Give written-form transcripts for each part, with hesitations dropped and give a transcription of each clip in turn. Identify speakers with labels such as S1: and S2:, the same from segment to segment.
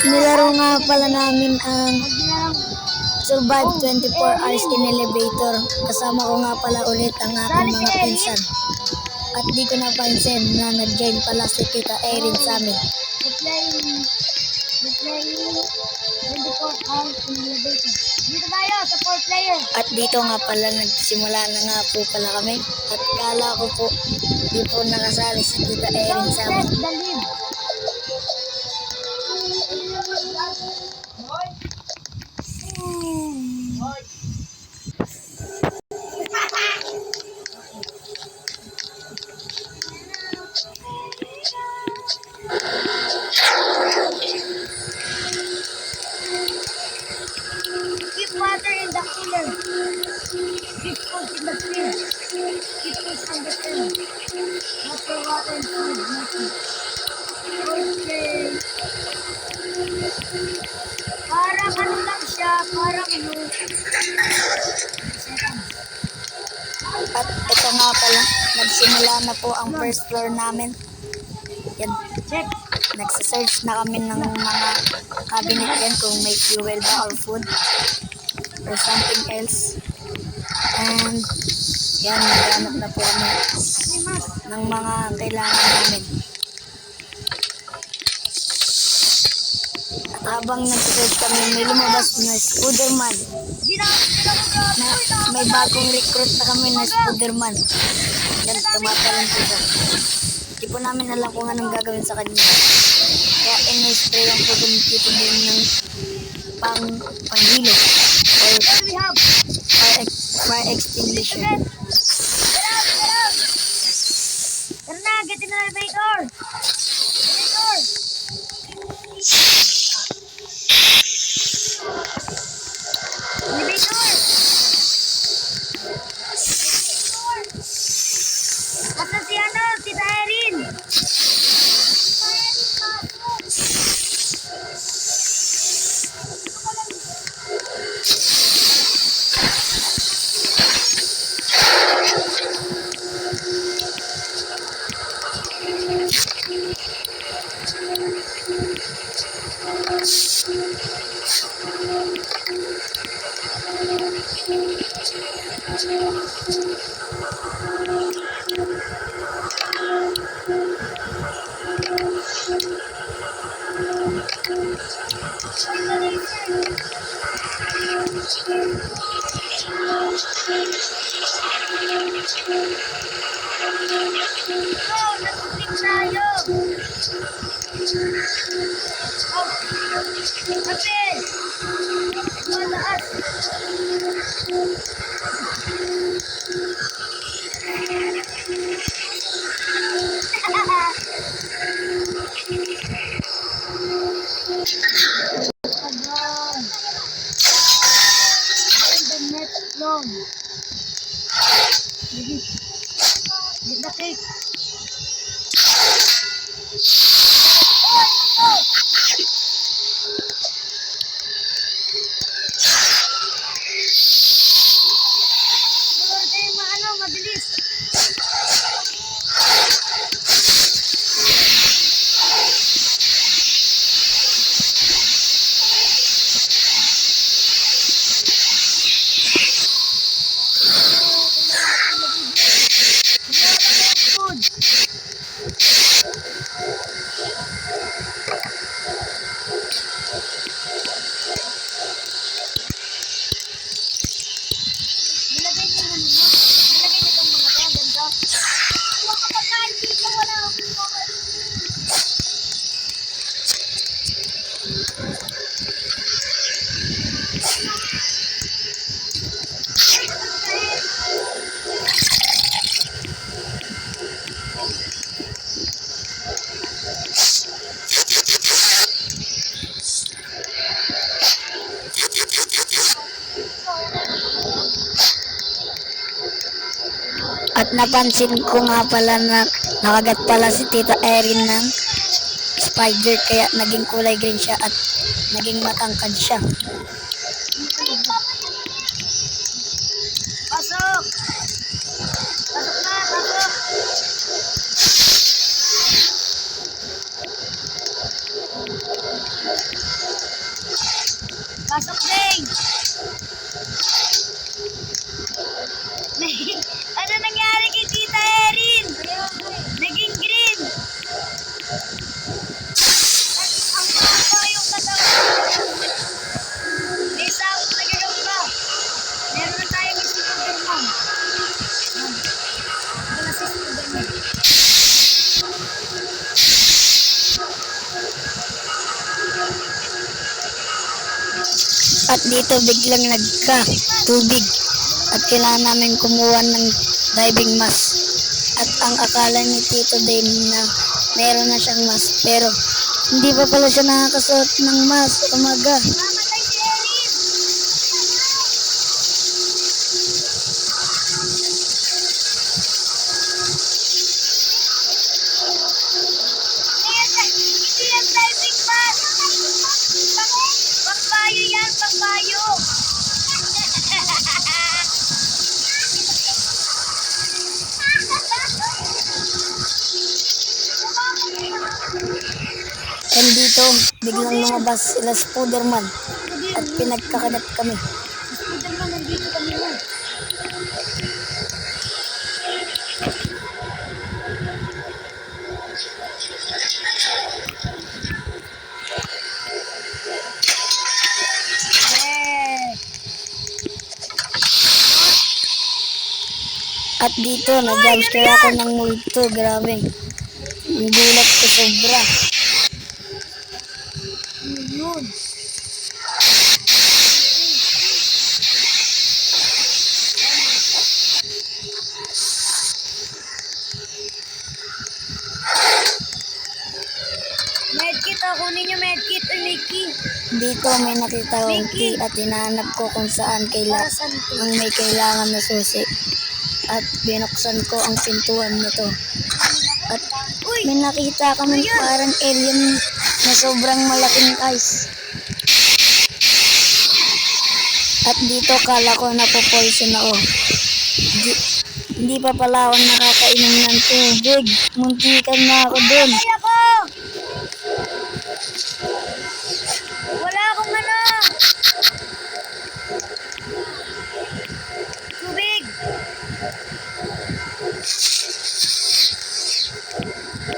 S1: Nilaro nga pala namin ang Survive 24 Hours in Elevator. Kasama ko nga pala ulit ang aking mga pinsan. At di ko napansin na nag-join pala si Tita Erin sa amin.
S2: We're playing 24 Hours in Elevator. Dito tayo sa 4 player.
S1: At dito nga pala nagsimula na nga po pala kami. At kala ko po di po nakasali si Tita Erin sa amin.
S2: The lead. Keep water in the cooler. Keep food in the fridge. Keep food on the fridge. Water and food. Nothing. Okay. Parang ano lang siya. Parang ano.
S1: At ito nga pala, nagsimula na po ang first floor namin. Yan.
S2: Check.
S1: Nagsisearch na kami ng mga cabinet yan kung may fuel ba or food or something else. And yan, naghanap na po kami ng mga kailangan namin. At habang nagsisearch kami, may lumabas na Spiderman. Na may bagong recruit na kami na Spiderman. Yan, tumatalon po siya. Hindi po namin alam kung anong gagawin sa kanya. Kaya in-spray lang po dito din ng panghilo or fire extinguisher.
S2: Tara na, get in the elevator. Elevator. Asa si ano, Tita Erin? Nag-click tayo. Kapil. Malakas. The next long. Get the cake. Siguro tayo mabilis. Nilagay niyo yung ano, nilagay niyo itong mga to, ganito. Wala ka pagkain dito, wala akong pagkain.
S1: At napansin ko nga pala na nakagat pala si Tita Erin ng spider kaya naging kulay green siya at naging matangkad siya.
S2: Pasok! Pasok na, pasok! Pasok din! Ano nangyari kay Tita Erin? Naging green! At ang baba yung katawan. May sakot na gagamba. Meron na tayong si Spiderman. Ito na si Spiderman.
S1: At dito biglang nagka-tubig. At kailangan namin kumuha ng diving mask. At ang akala ni Tito Dane na meron na siyang mask. Pero hindi pa pala siya nakakasuot ng mask. Umaga.
S2: Mamatay si Erin! Hindi yan diving mask! Pagbayo yan, pagbayo!
S1: And dito biglang lumabas sila Spiderman. At pinagkakanap kami.
S2: Spiderman, nandito kami na. Yeah!
S1: At dito nag-jumpscare ako ng multo. Grabe. Ang gulat ko sobra.
S2: Ano yun? Medkit, kunin niyo medkit, Mickey.
S1: Dito may nakita akong key at hinahanap ko kung saan
S2: Para saan to?
S1: ang may kailangan na susi. At binuksan ko ang pintuan nito. At may nakita kami parang alien na sobrang malaking eyes. At dito kala ko napopolson ako. Hindi pa pala ako nakakainom ng tubig. Muntikan na ako dun.
S2: Ay ako! Wala akong ano! Tubig!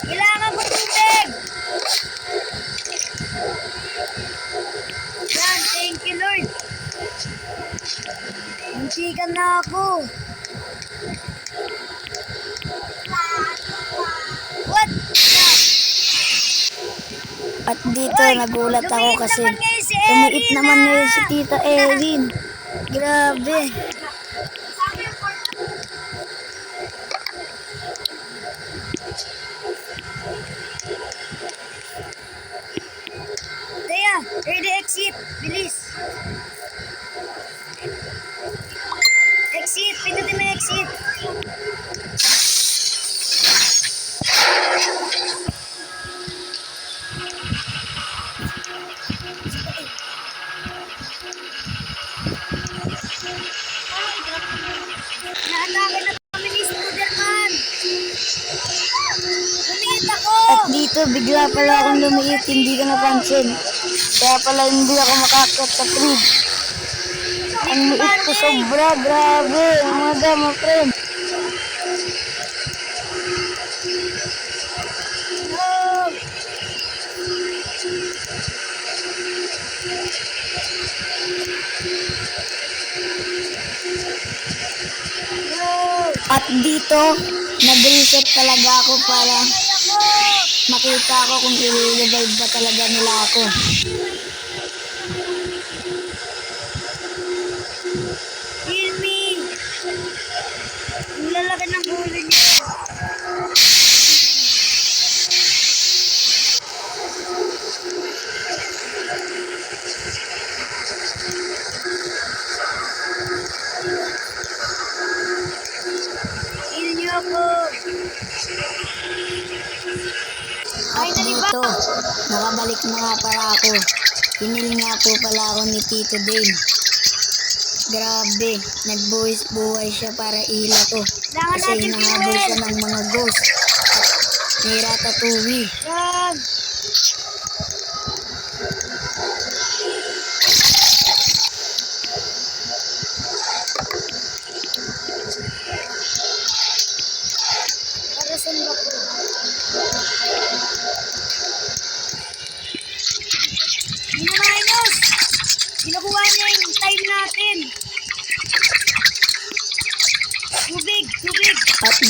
S2: Kailangan ko tubig! Yan, thank you Lord! Muntikan na ako! What?
S1: At dito
S2: Hoy,
S1: nagulat ako
S2: lumiit
S1: kasi
S2: naman ngayon si
S1: lumiit
S2: Erin,
S1: naman
S2: ah.
S1: ngayon si Tita Erin. Grabe.
S2: Taya, ready exit. Bilis. Exit. Pindutin mo yung exit. Naatake na kami ni Spiderman. Lumiit ako.
S1: At dito bigla pala akong lumiit, hindi ko napansin. Kaya pala hindi ako makakit sa tree. Ang liit ko sobra, grabe. Umaga, my friend.
S2: No. No.
S1: At dito, nag-reset talaga ako para
S2: Ay ako.
S1: makita ko kung i-revive ba talaga nila ako.
S2: Heal me. Ang lalaki ng ulo niya. Heal niyo ako.
S1: At dito, nakabalik na nga pala ako. Hinil nga po pala ako ni Tito Dane. Grabe, nagbuwis-buhay siya para ihila ko.
S2: Kailangan
S1: Kasi
S2: natin
S1: hinahabol siya
S2: fuel.
S1: ng mga ghost. At may ratatouille.
S2: Yan.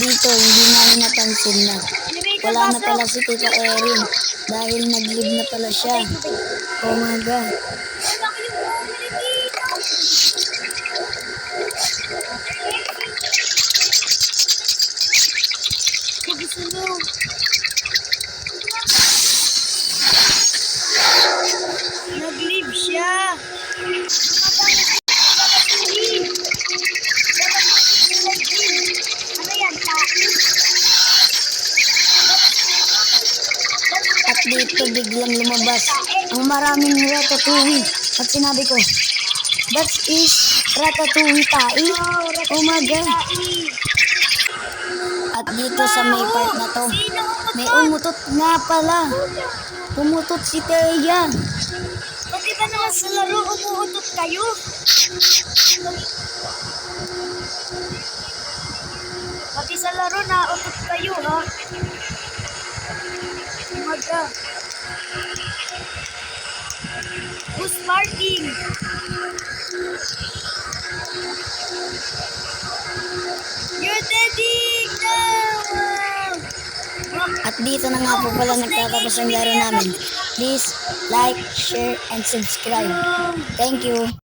S1: dito, hindi namin napansin na
S2: Elevator,
S1: wala na
S2: pasok.
S1: pala si Tita Erin dahil nag-leave na pala siya. Oh my God.
S2: Malaki yung bumili dito. Pagsulo. Nag-leave siya. Ano yan, tayo?
S1: At dito biglang lumabas ang maraming ratatouille. At sinabi ko, that is ratatouille tayo. Oh my God. At dito sa may part na to, may umutot nga pala. Umutot si Teya.
S2: Pati ba naman sa laro umuutot kayo? Pati sa laro nautot kayo, ha? Umaga. Who's parking? You're deading now!
S1: At dito na nga po pala nagtatapos ang laro namin. Please like, share, and subscribe. Thank you.